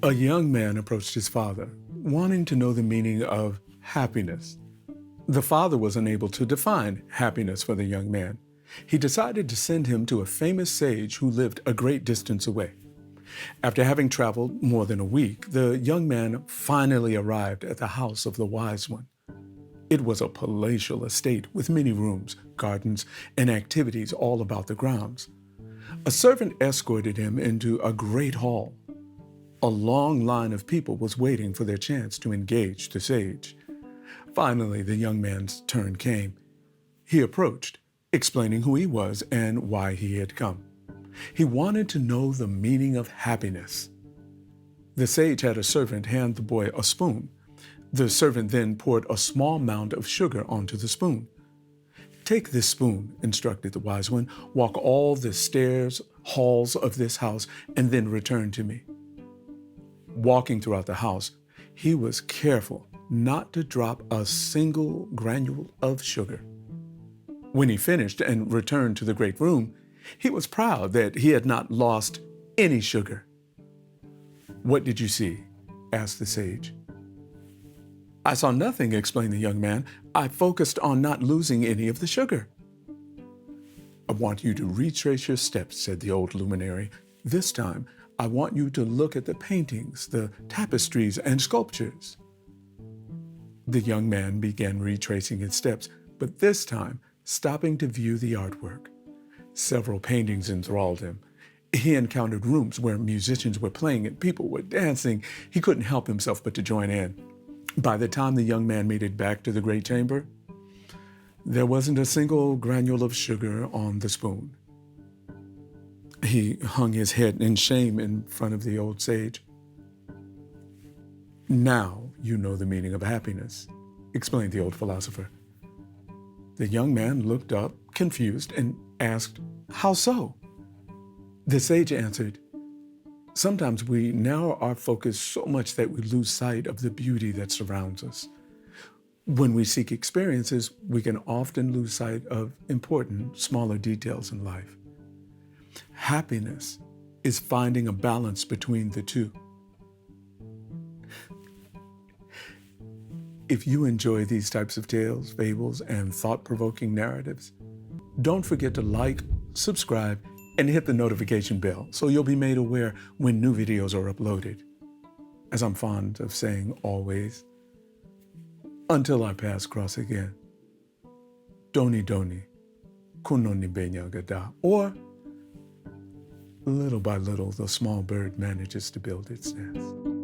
A young man approached his father, wanting to know the meaning of happiness. The father was unable to define happiness for the young man. He decided to send him to a famous sage who lived a great distance away. After having traveled more than a week, the young man finally arrived at the house of the wise one. It was a palatial estate with many rooms, gardens, and activities all about the grounds. A servant escorted him into a great hall. A long line of people was waiting for their chance to engage the sage. Finally, the young man's turn came. He approached, explaining who he was and why he had come. He wanted to know the meaning of happiness. The sage had a servant hand the boy a spoon. The servant then poured a small mound of sugar onto the spoon. "Take this spoon," instructed the wise one, "walk all the stairs, halls of this house, and then return to me." Walking throughout the house, he was careful not to drop a single granule of sugar. When he finished and returned to the great room, he was proud that he had not lost any sugar. "What did you see?" asked the sage. "I saw nothing," explained the young man. "I focused on not losing any of the sugar." "I want you to retrace your steps," said the old luminary. "This time, I want you to look at the paintings, the tapestries, and sculptures." The young man began retracing his steps, but this time stopping to view the artwork. Several paintings enthralled him. He encountered rooms where musicians were playing and people were dancing. He couldn't help himself but to join in. By the time the young man made it back to the great chamber, there wasn't a single granule of sugar on the spoon. He hung his head in shame in front of the old sage. "Now you know the meaning of happiness," explained the old philosopher. The young man looked up, confused, and asked, "How so?" The sage answered, "Sometimes we narrow our focus so much that we lose sight of the beauty that surrounds us. When we seek experiences, we can often lose sight of important, smaller details in life. Happiness is finding a balance between the two." If you enjoy these types of tales, fables, and thought-provoking narratives, don't forget to like, subscribe, and hit the notification bell so you'll be made aware when new videos are uploaded. As I'm fond of saying always, until our paths cross again, doni doni, kunoni benya gada, or little by little the small bird manages to build its nest.